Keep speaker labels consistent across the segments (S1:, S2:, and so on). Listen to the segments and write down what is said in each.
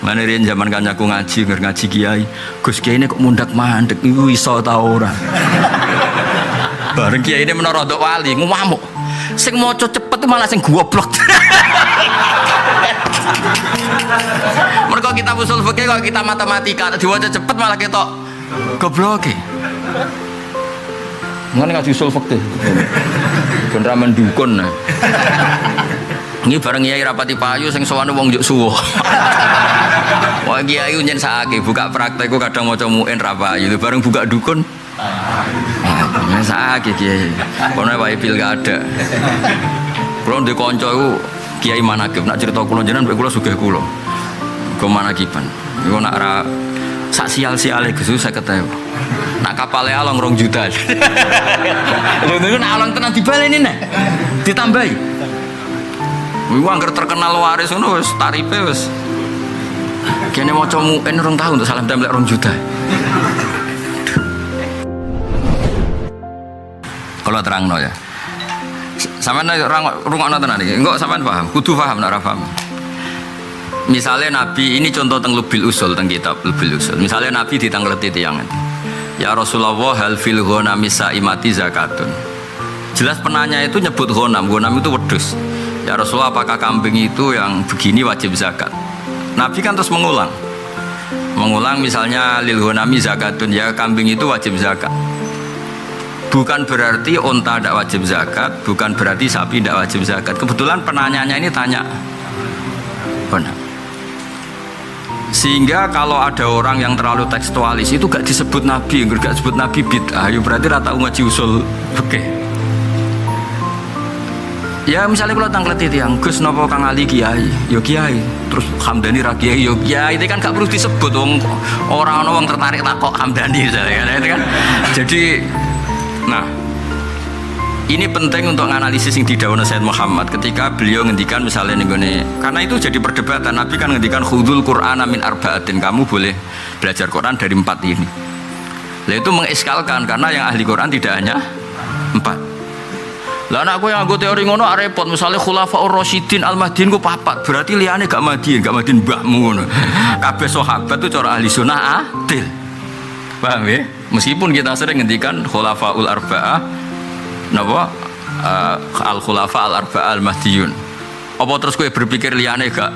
S1: Mane riyen zaman kancaku ngaji kiai. Gus kiai ini kok mundak mandek iku iso ta ora. Bareng kiai ini menara nduk wali ngamuk. Sing maca cepet malah sing goblok. Mergo kita usul fikih kok kita matematika diwaca cepet malah ketok gobloke. Ngene ngaji usul fikih. Ben ra mendukun. Ini bareng kiai rapati payu sing sowane wong njuk suwo. Wah kiai nyen sakake buka praktek ku kadang maca muin ra payu bareng buka dukun. Nyen sakake kiai. Kono wae pilkada. Kulo ndek kanca iku kiai manakib nak cerita kula jenengan mek kula sugih kula. Go manakiban. Iku nak ra sak sial-siale Gus 50.000. Nak kapale along 2 juta. Lho niku nak along tenan dibaleni nek. Ditambahi. Iku angger terkenal waris ngono wis tarife wis. Kene maca muin 2 tahun untuk salam templek 2 juta. Kalau terangno ya. Sampeyan rungokno tenan iki. Engko sampeyan paham, kudu paham nek ora paham. Misalnya Nabi ini contoh teng Lubil Usul teng kitab Lubil Usul. Misalnya Nabi ditangleti tiyang. Ya Rasulullah hal fil ghanami saimati zakatun. Jelas penanya itu nyebut ghanam itu wedhus. Ya Rasulullah apakah kambing itu yang begini wajib zakat? Nabi kan terus mengulang misalnya lil ghanami zakatun, ya kambing itu wajib zakat. Bukan berarti unta tidak wajib zakat, bukan berarti sapi tidak wajib zakat. Kebetulan penanyanya ini tanya benar. Sehingga kalau ada orang yang terlalu tekstualis itu gak disebut Nabi, gak disebut Nabi bid'ah, berarti rata ngaji usul fikih. Ya misalnya kalau tangkleti tiang Gus nopo Kang Ali kiai, yo kiai, terus Hamdani ra kiai, yo kiai, itu kan gak perlu disebut orang tertarik takok Hamdani misalnya, itu kan. Jadi, nah ini penting untuk analisis yang didhawuhna Sayyid Muhammad ketika beliau ngendikan misalnya nih, karena itu jadi perdebatan. Nabi kan ngendikan khudul Qur'ana min arba'atin, kamu boleh belajar Quran dari 4 ini. Lah itu mengiskalkan karena yang ahli Quran tidak hanya 4. Lah anakku yang nggo teori ngono repot, misalnya Khulafaur Rasyidin Al-Mahdiin ku 4, berarti liyane gak Mahdiin mbahmu ngono. Kabeh sahabat itu cara ahli sunnah adil. Paham ya? Meskipun kita sering ngendikan Khulafaul Arba'ah napa Al-Khulafa Al-Arba'ah Al-Mahdiin. Apa terus kowe berpikir liyane gak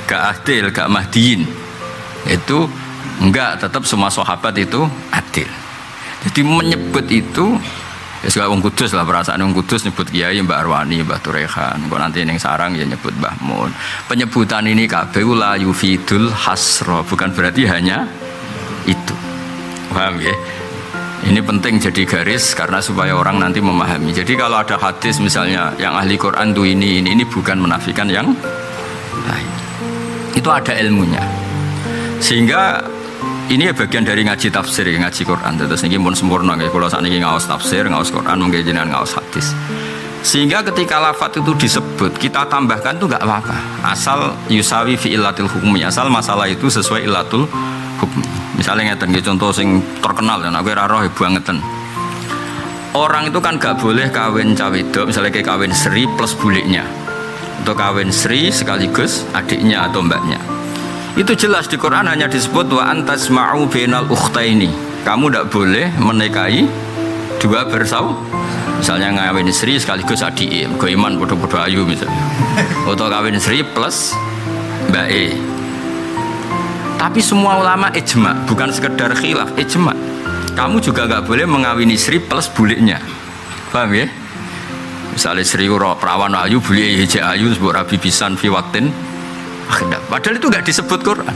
S1: adil, gak Mahdiin? Itu enggak, tetap semua sahabat itu adil. Jadi menyebut itu ya segala wong kudus lah, perasaan wong kudus nyebut kiai Mbak Arwani, Mbah Turehan. Kok nanti ning sarang ya nyebut Mbah Mun. Penyebutan ini kabeh la yufidul hasra, bukan berarti hanya itu. Paham ya? Ini penting jadi garis karena supaya orang nanti memahami. Jadi kalau ada hadis misalnya yang ahli Quran tuh ini bukan menafikan yang lain. Itu ada ilmunya. Sehingga ini ya bagian dari ngaji tafsir, ngaji Quran. Terus ini pun sempurna ya. Kalau saat ini ngawas tafsir, ngawas Quran, mungkin jenengan ngawas hadis. Sehingga ketika lafadz itu disebut, kita tambahkan itu nggak apa-apa. Asal yusawi fi illatil hukmi, asal masalah itu sesuai illatul hukmi. Misalnya ngeten, contoh sing terkenal dan aku raro bangetan. Orang itu kan nggak boleh kawin cawedo, misalnya kayak kawin Sri plus buliknya, atau kawin Sri sekaligus adiknya atau mbaknya. Itu jelas di Quran hanya disebut wa antasma'u bainal ukhtaini. Kamu tidak boleh menikahi 2 bersaudara. Misalnya ngawin Sri sekaligus adik, go iman bodoh-bodoh ayu misalnya. Atau kawin Sri plus Mbak E. Tapi semua ulama ijma, bukan sekedar khilaf, ijma. Kamu juga nggak boleh mengawini Sri plus buliknya. Paham ya? Misalnya Sri perawan ayu, bulik hije ayu, sebut rabi pisan fi waktin. Padahal itu nggak disebut Quran.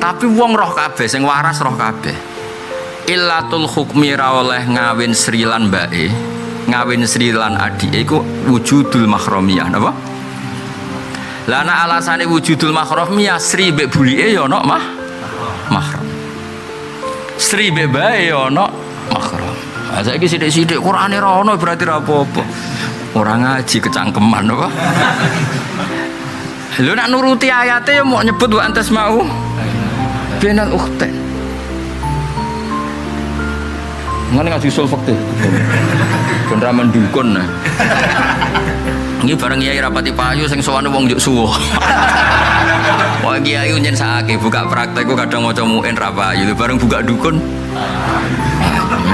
S1: Tapi wong roh kabeh, sing waras roh kabeh. Illatul hukmi ra oleh ngawin Sri lan mbake, ngawin Sri lan adike iku wujudul mahramiyah, napa? Lah ana alasane wujudul mahramiyah Sri mbek bulike ya ana mahram. Sri mbek bae ya ana mahram. Lah saiki sithik-sithik Qur'ane ra ono berarti ra apa-apa. Ora ngaji kecangkeman apa? Lu nak nuruti ayatnya mau nyebut wa antas mau bainal ukhtain. Ngene ngaji usul fikih. Ben ra mendukun. Ini bareng kiai rapati payu sing sowane wong njuk suwo. Kok kiai nyen sakake buka praktek ku kadang maca muin ra payu bareng buka dukun.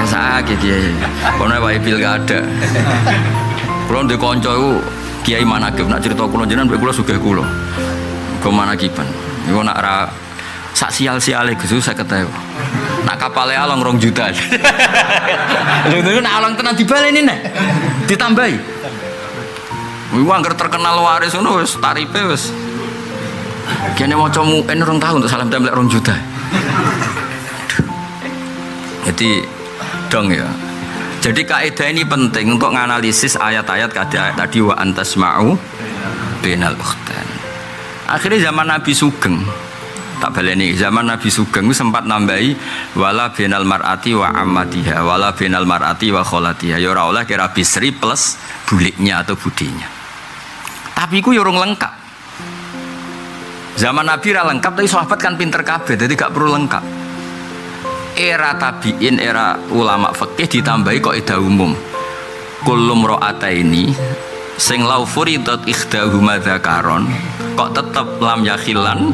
S1: Sakake kiai. Kono wae pilkada. Kulo ndek kanca iku kiai manakib nak cerita kula jenengan mbek kula sugih kula. Go manakiban. Iku nak ra sak sial-siale Gus 50.000. Nak kapale along 2 juta. Lha nak along tenan dibaleni nek. Ditambahi. Iku anggar terkenal waris ngono wis tarife wis. Kene maca muin 2 tahun untuk salam templek 2 juta. Jadi dong ya. Jadi kaidah ini penting untuk menganalisis ayat-ayat tadi wa antasma'u bainal ukhtain. Akhirnya zaman Nabi Sugeng tak baleni zaman Nabi Sugeng sempat nambahi wala bainal mar'ati wa ammatiha wala bainal mar'ati wa kholatiha ya ora oleh kira bisri plus buliknya atau budinya. Tapi iku ya urung lengkap. Zaman Nabi ra lengkap tapi sahabat kan pinter kabeh jadi gak perlu lengkap. Era tabiin, era ulama fikih ditambahi kaidah umum. Kullum ra'ataini sing lau furidat ikhdahuma dzakaron kok tetep lam yakhilan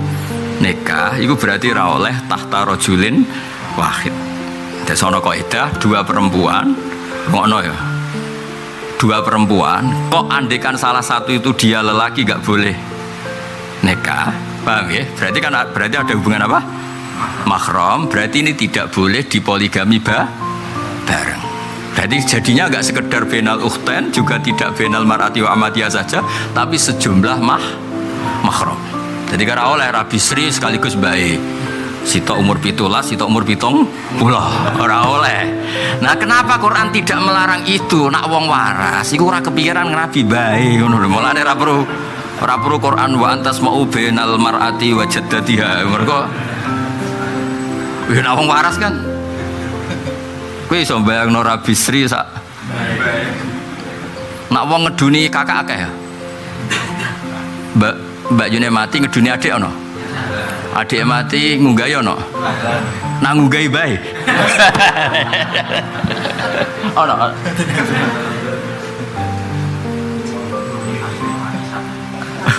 S1: nikah iku berarti ra oleh tahta rajulin wahid. Dadi ana kaidah 2 perempuan ngono ya. 2 perempuan kok andekan salah satu itu dia lelaki gak boleh nikah. Paham ya? Berarti ada hubungan apa? Mahram, berarti ini tidak boleh dipoligami bareng. Berarti jadinya enggak sekedar bainal ukhtain, juga tidak bainal mar'ati wa amatiyah saja, tapi sejumlah mahram. Jadi karena oleh Rabi Sri sekaligus baik. Sitok umur 17, sitok umur 70, ora oleh. Nah, kenapa Quran tidak melarang itu? Nak wong waras, iku ora kepikiran Nabi baik ngono lho. Mulane ora perlu Quran wa antasma'u bainal mar'ati wa jaddatiha. Mergo nak wong waras kan. Kowe iso bayangno Rabi Sri sak. Nak wong ngeduni kakak akeh ya. Mbak Yune mati ngeduni adik ono. Adik mati ngunggahi ono. Nang ngunggahi bae. Ono.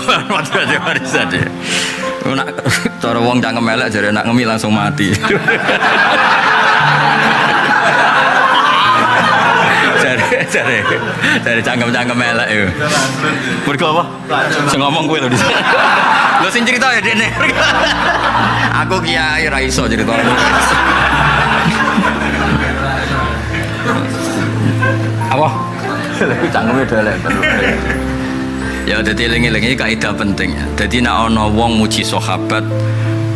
S1: Waduh warisan deh. Nak cara wong cangkem elek jare nak ngemi langsung mati. Dari cangkem-cangkem elek iku. Mergo apa? Sing ngomong kowe lho di sini. Lho sing cerita ya dekne. Aku kiai ra iso cerita. Apa? Lha cangkeme elek terus. Ya dadi eling-eling iki kaidah penting ya. Dadi nek ana wong muji sahabat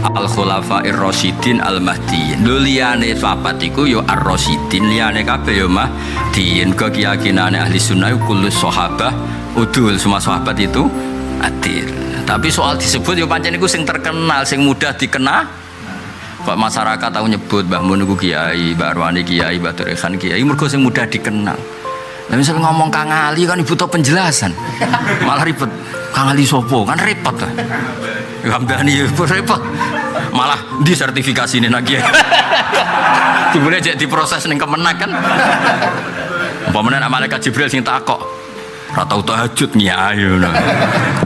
S1: al-khulafa'ir rasyidin al-mahdiyyin. Lho liyane sahabat iku ya ar-rasyidin, liyane kabeh ya mahdiyyin. Keyakinane ahli sunnah kullu sahabah udul, semua sahabat itu adil. Tapi soal disebut ya pancen iku sing terkenal, sing mudah dikenal. Pak masyarakat tahu nyebut Mbah Mun niku kiai, Mbah Arwani kiai, Mbah Turekan kiai, mergo sing mudah dikenal. Nah misal ngomong Kang Ali kan butuh penjelasan, malah ribet. Kang Ali sopo kan repot kan? Hamdani repot, malah disertifikasi ini lagi. Boleh jadi diproses neng Kemenak kan? Pemenang malaikat Jibril sing takok, ratau tahajud nyayu,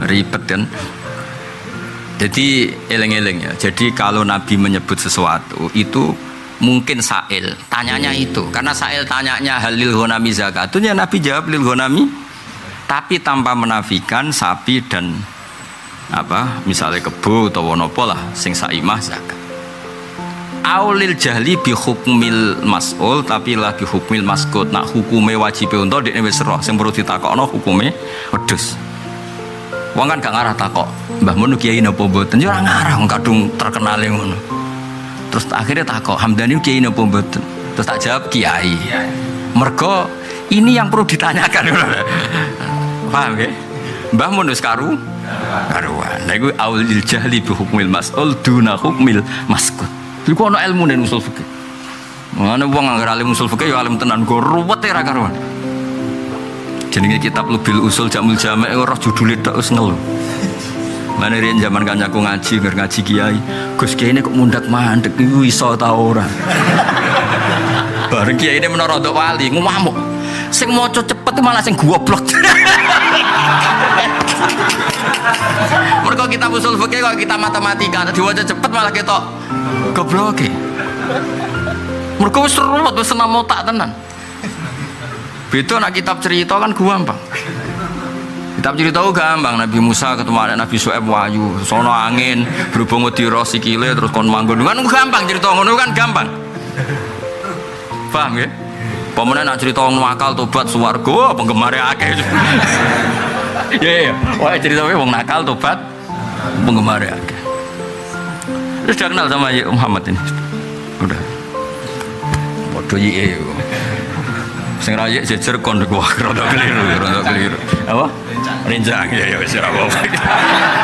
S1: ribet kan? Jadi eleng-eleng ya. Jadi kalau Nabi menyebut sesuatu itu mungkin sa'il tanyanya itu karena sa'il tanyanya halil ghanami zakatun ya Nabi jawab lil ghanami tapi tanpa menafikan sapi dan apa misalnya kebo atau nopo lah sing saimah zakat aulil jahli bi hukmil mas'ul tapi lah bi hukmil maskut nak hukume wajib untuk dekne wis roh sing perlu ditakokno hukume wedhus wong kan gak ngarah takok Mbah Mun kiai napa mboten ya ora ngarah wong kadung terkenale ngono. Terus akhirnya takok Hamdani kiai napa mboten? Terus tak jawab kiai. Mergo ini yang perlu ditanyakan. Paham ya? Mbah Mun wis karuan. Lha iku aulil jahli bi hukmil mas'ul duna hukmil maskut. Iku ana ilmune usul fikih. Mane wong anggere alim usul fikih ya alim tenan go ruwet ra karuan. Jenenge kitab Lubil Usul Jamul Jami' ora judule tok wis ngelu. Mane riyen zaman kancaku ngaji kiai, Gus kiai ini kok mundak mandek iku iso ta ora. Bareng kiai ini menara untuk wali ngamuk. Sing maca cepet malah sing goblok. Mergo kita usul fikih kok kita matematika diwaca cepet malah ketok gobloke. Mergo wis ruwet wis senam otak tenan. Beda nak kitab cerita kan gampang. Kitab cerita gampang, Nabi Musa ketemu Nabi Syuaib wahyu, sono angin, berhubung wedira sikile terus kon manggon. Kan gampang cerita ngono kan gampang. Paham ya? Pemenang nak cerita wong nakal tobat swarga penggemar akeh. Ya. Wah cerita wong nakal tobat penggemar akeh. Terus sudah kenal sama Muhammad ini. Udah. Bodoh ye. Sing ra yek jejer kon kuwi rada keliru. Apa? Renjang ya wis ora apa-apa.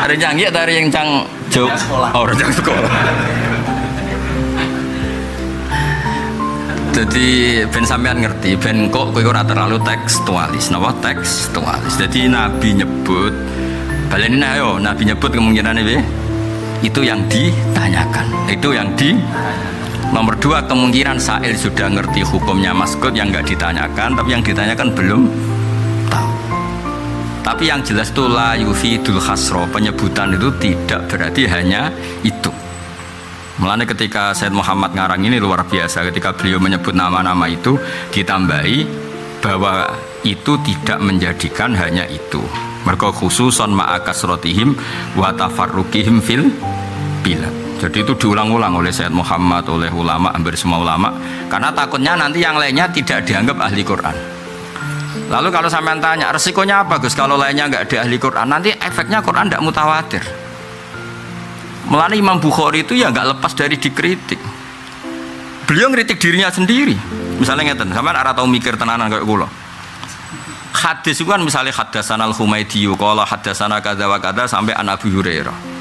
S1: Renjang ya dari yang cang jauh. Oh, renjang sekolah. Jadi ben sampean ngerti, ben kok kowe ora terlalu tekstualis, napa tekstualis. Jadi Nabi nyebut, baleni ayo, Nabi nyebut kemungkinan itu yang ditanyakan. Itu yang di nomor 2 kemungkinan sa'il sudah ngerti hukumnya maskut yang enggak ditanyakan, tapi yang ditanyakan belum tahu. Tapi yang jelas itu la yufidul khasro, penyebutan itu tidak berarti hanya itu. Mulanya ketika Said Muhammad ngarang ini luar biasa, ketika beliau menyebut nama-nama itu ditambahi bahwa itu tidak menjadikan hanya itu. Mereka khususon ma'akasrotihim wa tafarruqihim fil bilad. Jadi itu diulang-ulang oleh Said Muhammad, oleh ulama, hampir semua ulama, karena takutnya nanti yang lainnya tidak dianggap ahli Quran. Lalu kalau sampean tanya resikonya apa Gus kalau lainnya nggak ada ahli Quran, nanti efeknya Quran tidak mutawatir. Mulanya Imam Bukhari itu ya nggak lepas dari dikritik. Beliau ngeritik dirinya sendiri. Misalnya ngeten, sampean ora tau mikir tenanan kayak kula. Hadis itu kan misalnya haddatsana al-Humaydi qala haddatsana kadza wa kadza sampai an Abu Hurairah.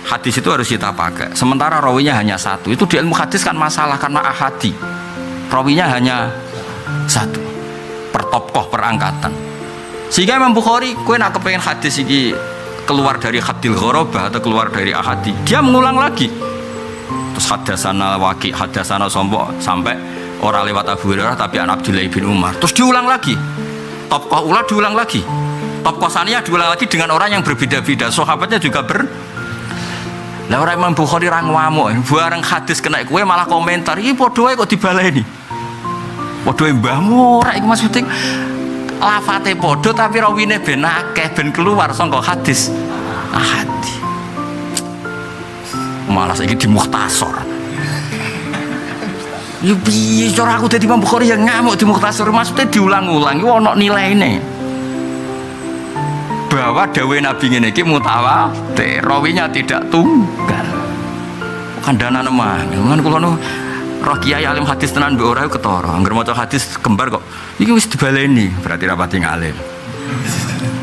S1: Hadis itu harus kita pakai. Sementara rawinya hanya satu. Itu di ilmu hadis kan masalah karena ahadi. Rawinya hanya satu. Per tokoh per angkatan. Sehingga Imam Bukhari kowe nak kepengin hadis iki keluar dari hadil ghorobah atau keluar dari ahadi, dia mengulang lagi. Terus hadasana waki, hadasana sombok sampai orang lewat Abu Hurairah tapi an Abdullah bin Umar. Terus diulang lagi. Tokoh ulah diulang lagi. Tokoh saniyah diulang lagi dengan orang yang berbeda-beda. Sahabatnya juga Lah orang Imam Bukhari ra ngamuk, bareng hadis kena kowe malah komentar, iki padha wae kok dibaleni. Padha wae mbahmu ora iku maksudnya lafate podo tapi rawine ben akeh ben keluar saka hadis ahadi. Malah saiki di mukhtasar. Yo piye cara aku dadi Imam Bukhari yang ngamuk di mukhtasar maksudnya diulang-ulang iku ana nilaine. Bahwa dawuh Nabi ngene iki mutawatir, rawinya tidak tunggal. Kandhane mah, men kula nu roh kiai alim hadis tenan mbek ora ketara. Angger maca hadis kembar kok iki wis dibaleni, berarti rapati ngalim.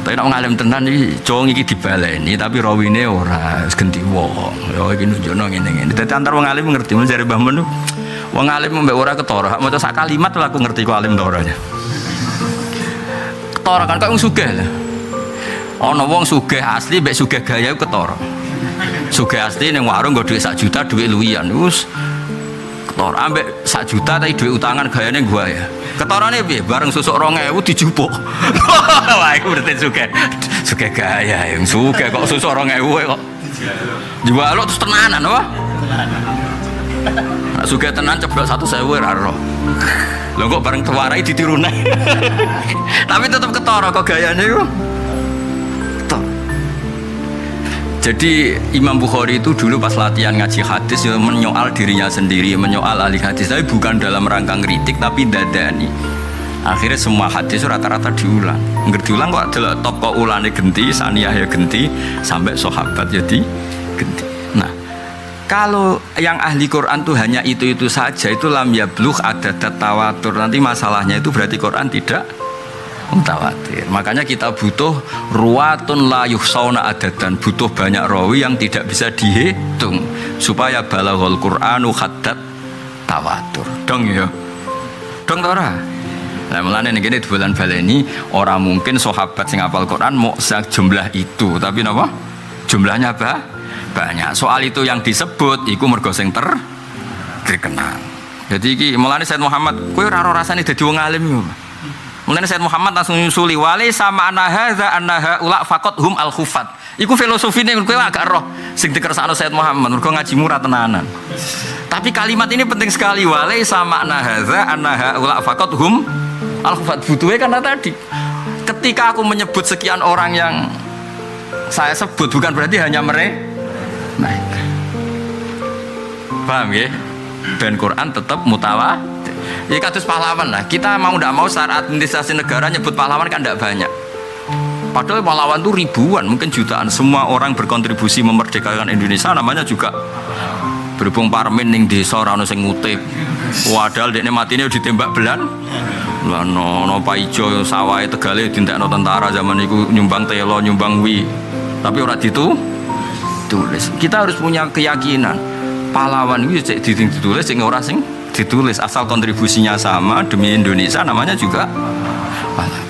S1: Tapi nek ngalim tenan iki cowok iki dibaleni tapi rawine ora wis genti wong. Ya iki nunjukno ngene-ngene. Dadi antar wong alim ngerti men jare Mbah Men wong alim mbek ora ketara, maca sak kalimat lha aku ngerti kok alim ta ora. Ketara kan kok wong sugih lho. Ana wong sugih asli mbek sugih gaya ketara. Sugih asli ning warung nggo dhuwit 1 juta dhuwit luwian wis ketara ambek 1 juta tapi dhuwit utangan gayane gua ya. Ketarane piye? Bareng susuk 2000 dijupuk. Wah, iku berarti sugih. Sugih gaya yang sugih kok susuk 2000 kok. Jual terus tenanan apa? Nek sugih tenan ceblok 1.000 ora ro. Lho kok bareng tewarai ditirune. Tapi tetep ketara kok gayane iku. Jadi Imam Bukhari itu dulu pas latihan ngaji hadis ya menyoal dirinya sendiri, menyoal ahli hadis, tapi bukan dalam rangka ngeritik tapi dadani. Akhirnya semua hadis rata-rata diulang. Nggak diulang kok adalah top kok ulane genti, saniyah ya genti, sampai sahabat jadi genti. Nah, kalau yang ahli Quran tuh hanya itu saja, itu lam yablugh ada tawatur. Nanti masalahnya itu berarti Quran tidak mutawatir. Makanya kita butuh ruwatun la yuhsauna adadan, butuh banyak rawi yang tidak bisa dihitung supaya balaghul Qur'anu haddad tawatur. Dong ya. Dong ora. Lah mulane ngene di bulan baleni ora mungkin sahabat sing hafal Quran mau jumlah itu, tapi napa? Jumlahnya apa? Banyak. Soal itu yang disebut iku mergo sing terkenal. Jadi iki mulane Said Muhammad kowe ora rasane dadi wong alim. Mulane Sayyid Muhammad langsung nyusuli wali sama annaha ula faqat hum al khufat. Iku filosofine kowe agak roh sing dikersakno Sayyid Muhammad mergo ngaji murah tenanan. Tapi kalimat ini penting sekali wali sama annaha ula faqat hum al khufat. Butuhe karena tadi ketika aku menyebut sekian orang yang saya sebut bukan berarti hanya mereka. Paham ya? Ben Quran tetap mutawatir. Ya kados pahlawan lah. Kita mau tidak mau secara administrasi negara nyebut pahlawan kan tidak banyak. Padahal pahlawan itu ribuan, mungkin jutaan. Semua orang berkontribusi memerdekakan Indonesia. Namanya juga berhubung parmen ning desa ora ono sing ngutip. Padahal dekne matine ditembak belan. Lah no Pak Ijo sawahe Tegale dintekno tentara zaman iku nyumbang telo, nyumbang wi. Tapi ora ditulis. Kita harus punya keyakinan pahlawan itu cek ditulis sing ora sing ditulis asal kontribusinya sama demi Indonesia namanya juga pahlawan.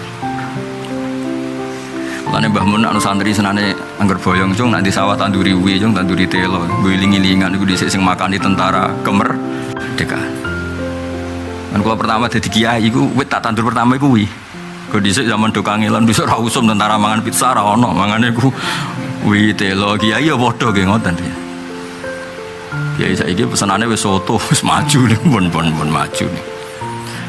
S1: Lane Mbah Mun anu santri senane angger boyong cung nak di sawah tanduri wi cung tanduri telo guling-gilingan iku dhisik sing makani tentara kemerdekaan. Kan kula pertama dadi kiai iku wit tak tandur pertama iku wi. Kok dhisik zaman do kangelan dhisik ra usum tentara mangan pizza ra ono mangane iku wi telo kiai ya padha nggih ngoten ya. Ya saiki pesenane wis soto wis maju nih pun maju nih.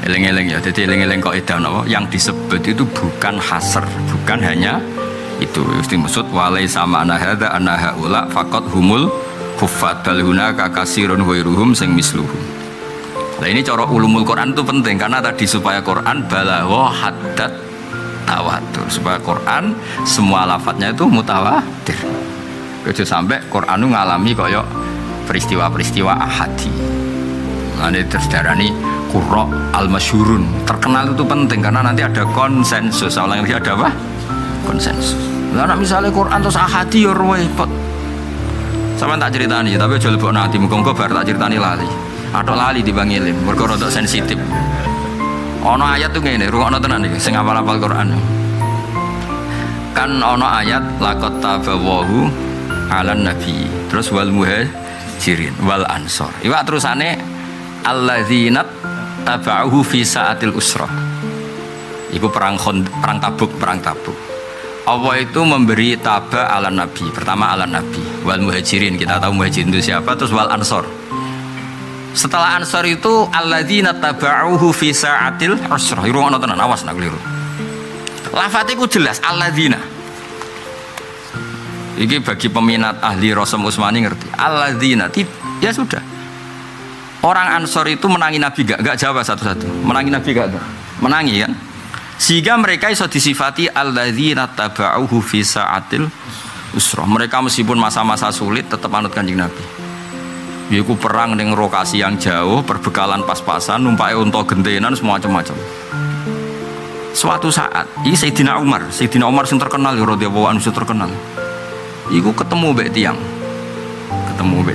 S1: Eleng-eleng ya, jadi eleng-eleng kok edan apa yang disebut itu bukan hasr, bukan hanya itu maksud walai sama annaha ula faqat humul huffat bal hunaka kasirun ghairuhum sing misluhum. Nah ini cara ulumul Quran itu penting karena tadi supaya Quran balagha haddat tawatur, supaya Quran semua lafadznya itu mutawatir. Kecuali sampai Quran itu ngalami kaya peristiwa-peristiwa ahadi. Nah ini terdarani qurra al-masyhurun. Terkenal itu penting karena nanti ada konsensus. Soalnya ada apa? Konsensus. Nah misalnya Quran terus ahadi ya repot. Sampeyan tak ceritani tapi aja lebok nanti muga-muga bar tak ceritani lali. Atok lali dibangilim mergo rada sensitif. Ana ayat tuh ngene, rungokno tenan iki sing hafal-hafal Quran. Kan ana ayat laqad tabawahu 'alan nabi. Terus wal muhajirin wal ansor. Iku terusane alladzina taba'uhu fi sa'atil usra. Iku perang Tabuk. Allah itu memberi taba ala nabi. Pertama ala nabi, wal muhajirin. Kita tahu muhajirin itu siapa, terus wal ansor. Setelah ansor itu alladzina taba'uhu fi sa'atil usra. Iku ono tenan, awas nak keliru. Lafate ku jelas alladzina. Iki bagi peminat ahli Rasul Utsmani ngerti. Alladzina ya sudah. Orang Ansor itu menangi Nabi gak jawab satu-satu. Menangi Nabi gak tuh? Menangi kan? Sehingga mereka iso disifati alladzina taba'uhu fi sa'atil usra. Mereka meskipun masa-masa sulit tetap anut Kanjeng Nabi. Yaiku perang ning lokasi yang jauh, perbekalan pas-pasan, numpake unta gentenan semua macam-macam. Suatu saat, ini Sayyidina Umar sing terkenal radhiyallahu anhu terkenal. Iku ketemu mbek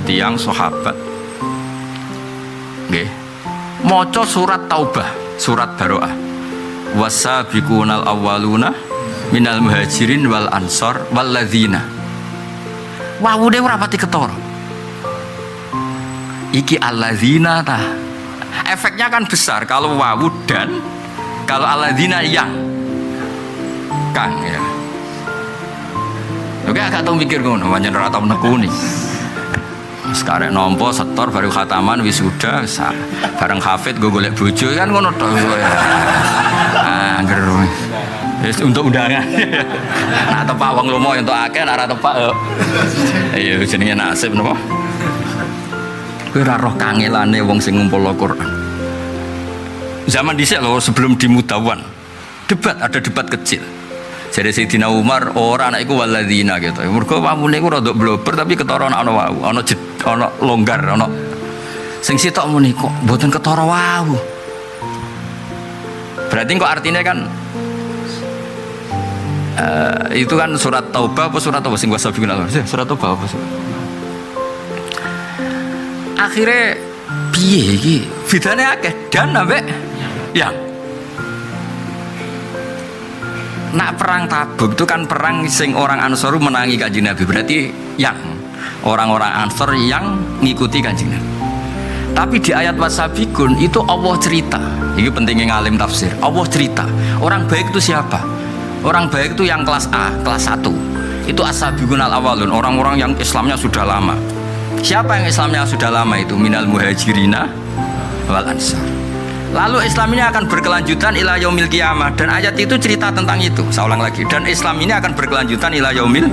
S1: tiyang sahabat. Nggih. Maca surat Taubah, surat Baroah. Wasabiqunal awwaluna minal muhajirin wal ansor walladzina. Wawude ora pati ketara. Iki alladzina ta. Efeknya kan besar kalau wawu dan kalau alladzina yang Kang ya. Oke, agak tau mikir ngono, pancen ora tau nekuni. Sekarang nompo setor baru khataman wisuda bareng hafid gue golek bojo kan ngono tok. Angger wis untuk undangan. Nah tepak wong lomo entuk akeh ora tepak yo. Iya jenenge nasib napa. Kowe ora roh kangelane wong sing ngumpulno Quran. Zaman dhisik lho sebelum di Mudawan. Ada debat kecil. Jadi Sayyidina Umar orang anak iku waladzina gitu. Mergo pamune iku rada blober tapi ketara ana wau, ana longgar, ana sing sitok muni kok mboten ketara wau. Berarti kok artinya kan itu kan surat Taubah apa surat apa sing wasabiqun Allah. Surat Taubah apa surat? Akhirnya piye iki? Bidane akeh dan ambek yang nak perang Tabuk itu kan perang sing orang Ansor menangi Kanjeng Nabi. Berarti yang orang-orang Ansor yang ngikuti Kanjeng Nabi. Tapi di ayat wasabiqun itu Allah cerita. Ini pentingnya ngalim tafsir. Allah cerita. Orang baik itu siapa? Orang baik itu yang kelas A, kelas 1. Itu as-sabiqun al-awwalun, orang-orang yang Islamnya sudah lama. Siapa yang Islamnya sudah lama itu? Minal muhajirina wal ansar. Lalu Islam ini akan berkelanjutan ila yaumil qiyamah, dan ayat itu cerita tentang itu. Saya ulang lagi, dan Islam ini akan berkelanjutan ila yaumil.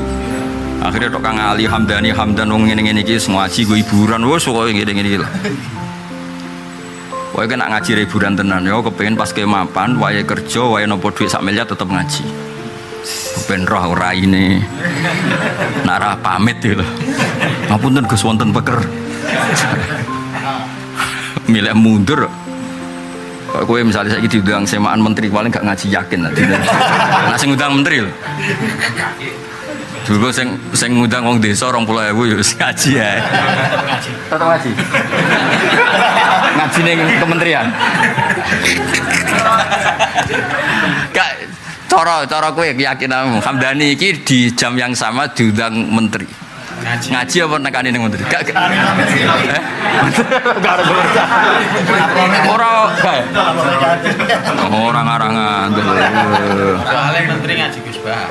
S1: Akhirnya tok Kang Ali Hamdani Hamdan wong ngene-ngene iki ngaji go hiburan wis kok ngene-ngene iki lah. Wae kan ngaji hiburan tenan yo kepengin pas ke mapan wae kerja wae nopo dhuwit sak miliar tetep ngaji. Ben roh ora ini. Nara pamit lho. Ngapunten Gus wonten peker. Milih mundur. Kowe misalnya saya diundang semaan menteri paling gak ngaji yakin nanti. Nah sing ngundang menteri lho. Dulu sing ngundang wong desa 20.000 yo ngaji ya. Tetep ngaji. Ngaji ning kementerian. Kak cara kowe keyakinanmu Hamdani iki di jam yang sama diundang menteri. Ngaji apa nekani ning menteri? Gak orang arangan.
S2: Soale menteri ngaji Gus Bah.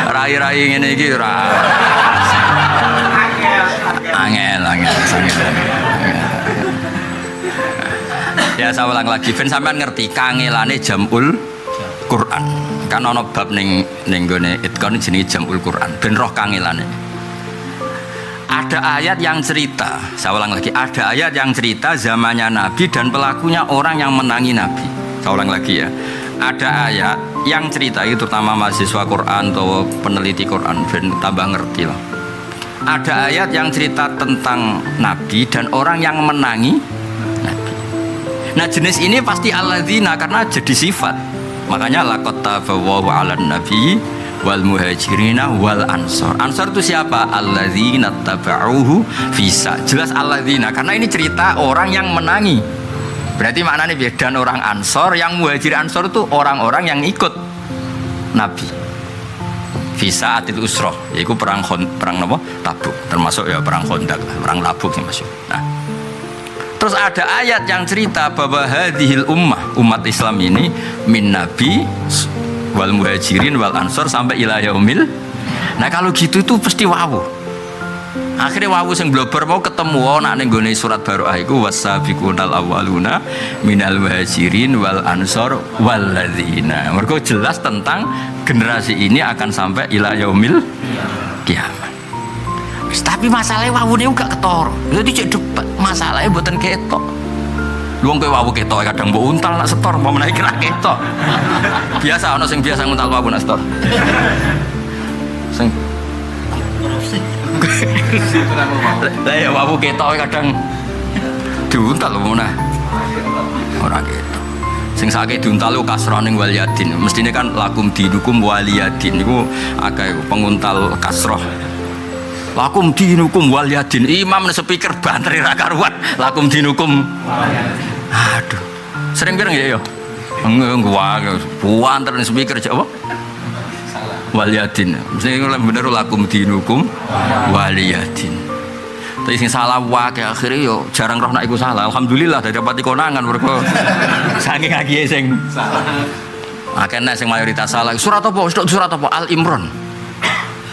S1: Rai-rai ngene iki ora. Angel. Ya saya ulang lagi, ben sampean ngerti kangelane jamul Quran. Kan ana bab ning gone itkon jenenge jamul Quran. Ben roh kangelane. Ada ayat yang cerita, saya ulang lagi, ada ayat yang cerita zamannya Nabi dan pelakunya orang yang menangi Nabi. Saya ulang lagi ya. Ada ayat yang cerita itu terutama mahasiswa Quran atau peneliti Quran ben tambah ngerti lah. Ada ayat yang cerita tentang Nabi dan orang yang menangi Nabi. Nah jenis ini pasti alladzina karena jadi sifat. Makanya laqad tabawu 'alan nabi wal muhajirina wal ansor. Ansor itu siapa? Alladzina tabauhu fisa. Jelas alladzina karena ini cerita orang yang menangi. Berarti maknanya beda orang ansor, yang muhajir ansor itu orang-orang yang ikut Nabi. Visa atil usroh, yaitu perang apa? Tabuk, termasuk ya perang Khandaq, perang Tabuk yang masuk. Nah, terus ada ayat yang cerita bahwa hadhil umat Islam ini min Nabi wal muhajirin wal ansor sampai ila yaumil. Nah kalau gitu itu pasti wawu. Akhirnya wawu sing blober mau ketemu nak ning gone surat Baroah iku wasabiqunal awwaluna minal muhajirin wal ansor walladzina. Mergo jelas tentang generasi ini akan sampai ila yaumil kiamat. Tapi masalahnya wawune gak ketara. Dadi cek debat masalahnya mboten ketok. Wong kowe wawu ketok kadang mbok untal nak setor apa menawa kira ketok. Biasa ana sing biasa nguntal wawu nak setor. Sing lah ya wawu ketok kadang diuntal lho meneh. Ora ketok. Sing sakit diuntal kasroning wal yadin. Mestine kan lakum dinukum waliyadin niku akeh penguntal kasroh. Lakum dinukum wal yadin. Imam speaker bantri ra karuan. Lakum dinukum. Aduh. Sering pirang ya yo. Enggak buanter speaker apa? Waliyadin. Mesti bener lakum dinukum waliyadin. Tapi sing salah wae akhire yo jarang roh nek iku salah. Alhamdulillah dadi pati konangan mergo saking agie sing salah. Akeh sing mayoritas salah. Surat apa? Surat apa? Al Imran.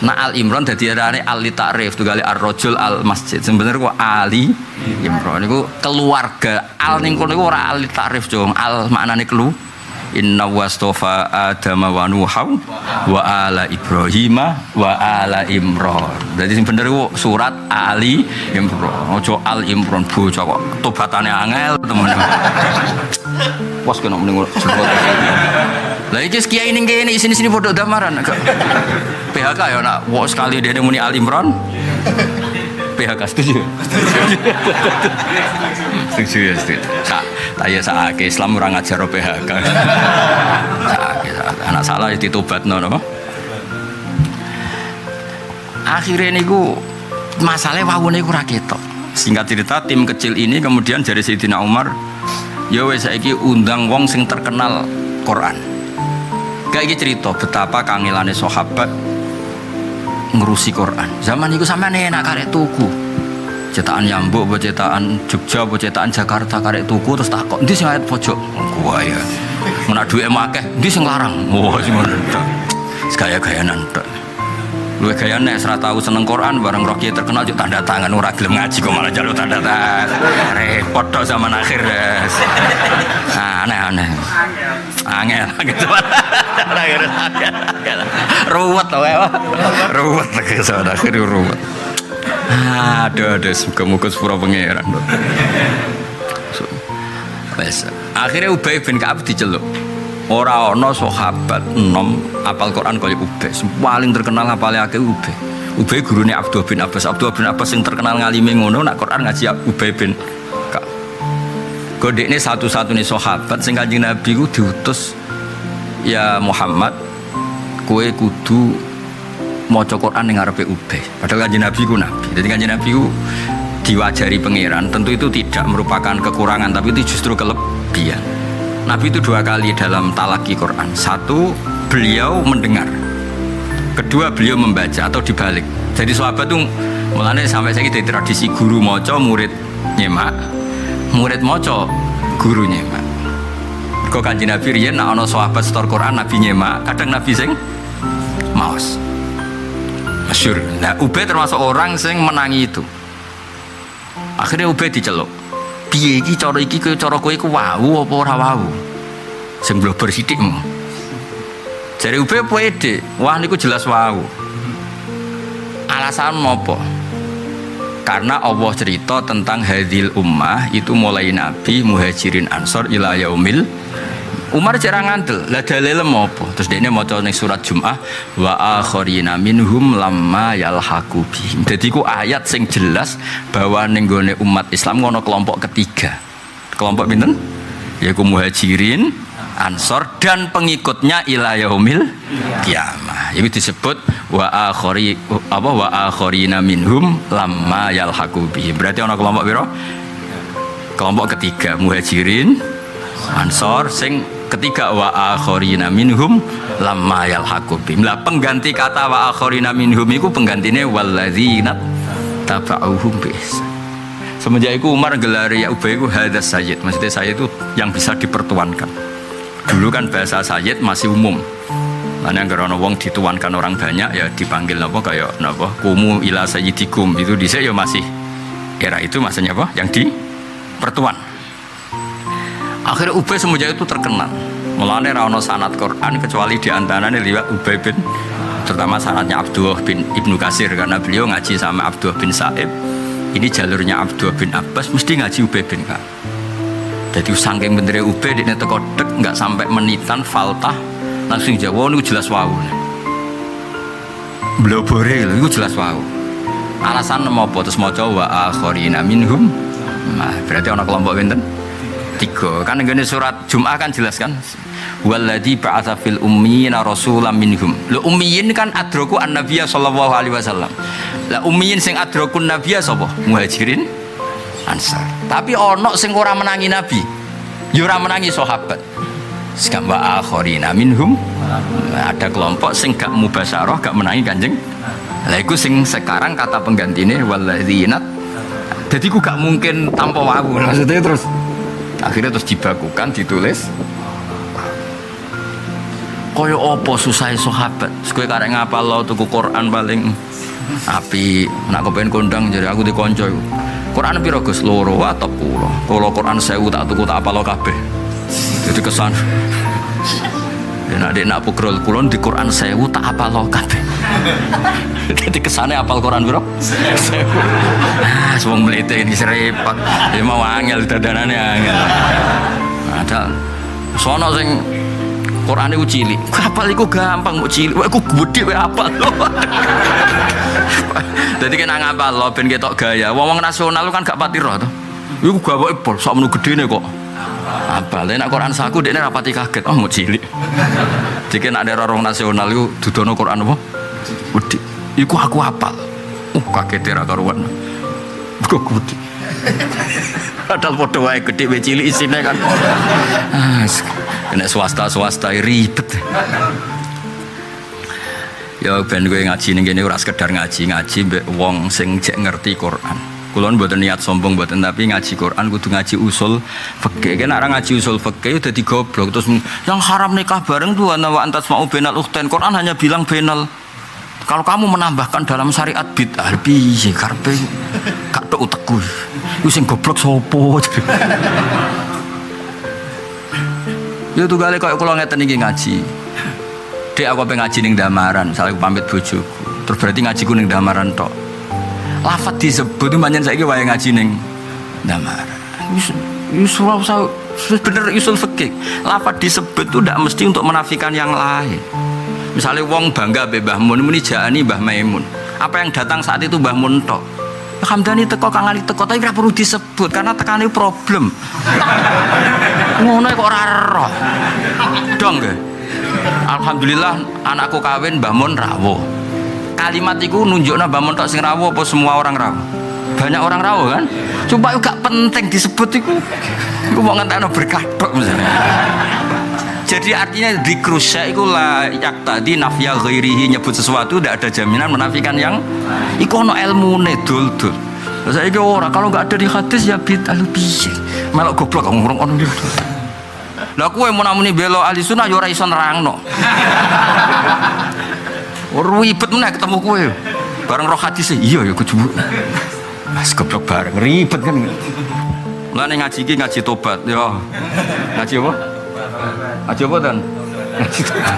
S1: Nah Al Imran dadi arane al ta'rif tugale ar-rajul al masjid. Sebenarnya kok Ali Imran niku keluarga. Al ning kono iku ora al ta'rif, Jong. Al maknane Inna wastofa Adama wa Nuhau wa ala Ibrahima wa ala Imran. Jadi sing bener ku surat Ali Imran. Ojo Al Imran bocah kok tobatane angel temen. Wes kena mending sebut. Lah iki kiai ning kene sini padha damaran agak. PHK ya nak wong sekali dene muni Al Imran. PHK setuju. Setuju ya setuju. Saya saake Islam ora ngajar PHK. Anak salah ditobatno napa? Akhire niku masalahe wawune iku ora ketok. Singkat cerita tim kecil ini kemudian dari Sayyidina Umar, ya wis saiki undang wong sing terkenal Quran. Kayak iki cerita betapa kangelane sahabat ngurusi Quran. Zaman iku sampeyan enak karek tuku. cetakan Yambuk, apa cetakan Jogja, apa cetakan Jakarta karek tuku terus takok, "Ndi sing ayat pojok?" Gua ya. Menak duwe akeh, "Ndi sing larang?" Wah, sing ngono tok. Gaya-gayanan tok. Luwe gayane ora tau seneng Quran bareng roh kiai terkenal juk tanda tangan ora gelem ngaji kok malah jaluk tanda tangan. Repot tok zaman akhir, Des. Aneh-aneh. Angel gitu. Ruwet to wae. Ruwet ke zaman akhir ruwet. Aduh, muga-muga sepura pangeran. Wes, akhirnya Ubay bin Ka'ab diceluk. Ora ana sahabat enom apal Quran kaya Ubay. Paling terkenal apale akeh Ubay. Ubay gurune Abdullah bin Abbas. Abdullah bin Abbas sing terkenal ngalime ngono nak Quran ngaji Ubay bin Ka'ab. Kodekne satu-satunya sahabat sing Kanjeng Nabi ku diutus, "Ya Muhammad, kowe kudu maca Quran ning ngarepe Ubay." Padahal Kanjeng Nabi ku nabi. Jadi Kanjeng Nabi ku diwajari pangeran, tentu itu tidak merupakan kekurangan tapi itu justru kelebihan. Nabi itu 2 kali dalam talaki Quran. 1, beliau mendengar. Kedua, beliau membaca atau dibalik. Jadi sahabat itu mulanya sampai saya dari tradisi guru moco, murid nyemak, murid moco, guru nyemak. Kok Kanjeng Nabi riyen nek ana sahabat setor Quran Nabi nyemak, kadang Nabi sing maos. Masyhur. Nah, Ubay termasuk orang sing menangi itu. Akhirnya Ubay diceluk. Piye iki cara kowe iku wau apa ora wau? Sing blober sithikmu. Jare Ubay pede, wah niku jelas wau. Alasan apa? Karena Allah cerita tentang hadil ummah itu mulai Nabi, Muhajirin, Ansor ila yaumil. Umar jarang ngandel, lah dalile apa? Terus dekne maca ning surat Jumat wa akharina minhum lamma yalhaqu bihim. Dadi ku ayat sing jelas bahwa ning gone umat Islam ngono kelompok ketiga. Kelompok pinten? Yaiku Muhajirin, Ansor dan pengikutnya ila yaumil kiamah. Itu disebut wa akharina minhum lamma yalhaqu bihim. Berarti ana kelompok pira? Kelompok ketiga Muhajirin, Ansor sing ketiga wa akharina minhum lamma yalhaqu bihim. Lah pengganti kata wa akharina minhum iku penggantine walladzina tabauhum bis. Semenjak itu Umar gelari ya Ubay itu hadas sayyid. Maksudnya sayyid itu yang bisa dipertuankan. Dulu kan bahasa sayyid masih umum. Karena karena wong dituankan orang banyak ya dipanggil apa kayak napa kumu ila sayyidikum itu dhisik ya masih era itu maksudnya apa yang dipertuan. Akhirnya Ubay semenjak itu terkenal. Mulane ra ono sanad Quran kecuali di antaranya liwat Ubay bin, terutama sanadnya Abdullah bin Ibnu Katsir karena beliau ngaji sama Abdullah bin Sa'ib. Ini jalurnya Abdullah bin Abbas mesti ngaji Ubay bin Ka'ab. Jadi saking bener Ubay dekne teko dek enggak sampai menitan faltah langsung jawab niku jelas wau. Blobore lho iku jelas wau. Alasan apa terus maca wa akharina minhum. Nah, berarti ana kelompok pinten? 3. Kan ngene surat Jumat kan jelas kan walladzi ba'atsa fil ummiyina rasulam minhum. Lho ummiyin kan adraku an-nabiyya sallallahu alaihi wasallam. Lah ummiyin sing adrakun nabiyya sapa? Muhajirin, Ansar. Tapi ana sing ora menangi nabi. Ya ora menangi sahabat. Sekam wa akharina minhum. Ada kelompok sing gak mubasyarah, gak menangi Kanjeng. Lah iku sing sekarang kata penggantine walladzina. Jadi ku gak mungkin tanpa wau. Maksudnya terus akhirnya terus dibakukan ditulis kaya apa susah sahabat kowe karek ngapal lo tuku Quran paling api nak kepen kondang jadi aku dikonco Quran piro Gus loro atau kula Quran 1000 tak tuku tak apal lo kabeh jadi kesan nak pukrol kulon di Quran 1000 tak apal lo kabeh jadi kesannya apal Quran piro 1000 wong mlete iki repot ya mau angel dadanane angel ada sono sing Quran iku cilik apal iku gampang mau cilik wae iku gedhe wae apal dadi kena ngapal lo ben ketok gaya wong nasional kan gak pati roh to iku gawe pol sak menu gedene kok apal nek Quran saku dekne ra pati kaget oh mau cilik dike nek ada orang nasional iku dudono Quran apa gedhe iku aku apal kaget ra karuan kok gede padahal padha wae gedhe wae cilik isine kan kena swasta ribet ya ben kowe ngaji ning kene ora sekedar ngaji mbek wong sing jek ngerti Quran Kulon buatan niat sombong buatan tapi ngaji Quran kudu ngaji usul fikih. Kan orang ngaji usul fikih udah digoblok terus yang haram nikah bareng tuh wa antas mau benal ukhtain. Quran hanya bilang benal. Kalau kamu menambahkan dalam syariat bid'ah piye karepe gak tok utekku. Ku sing goblok sapa? Yo tunggale koyo kula ngeten iki ngaji. Dek aku pengen ngaji ning Damaran, salah aku pamit bojoku. Terus berarti ngajiku ning Damaran tok. Lafat disebut itu banyak saya wae ngaji ning Damaran. Usul bener usul fikih. Lafat disebut itu tidak mesti untuk menafikan yang lain. Misalnya wong bangga be Mbah Mun muni jani Mbah Maimun. Apa yang datang saat itu Mbah Mun tok. Hamdani teko Kang Ali teko tapi ora perlu disebut karena tekane problem. Ngono kok ora ero. Dong nggih. Alhamdulillah anakku kawin Mbah Mun rawuh. Kalimat itu nunjukna Mbah Mun tok sing rawuh apa semua orang rawuh? Banyak orang rawuh kan? Coba gak penting disebut iku. Iku mau ngentekno berkah tok misalnya. Jadi artinya dikrusya iku la yak tadi nafya ghairihi nyebut sesuatu tidak ada jaminan menafikan yang iku ono ilmune dul-dul. Terus saiki ora kalau enggak ada di hadis ya bid'ah piye. Melok goblok ngurung ono. Lah kowe mun namuni bela ahli sunnah ya ora iso nerangno. Ribet meneh ketemu kowe. Bareng roh hadis iya ya kudu. Mas goblok bareng ribet kan. Mulane ngaji iki ngaji tobat ya. Ngaji apa? Ngaji apa dan? Ngaji tobat.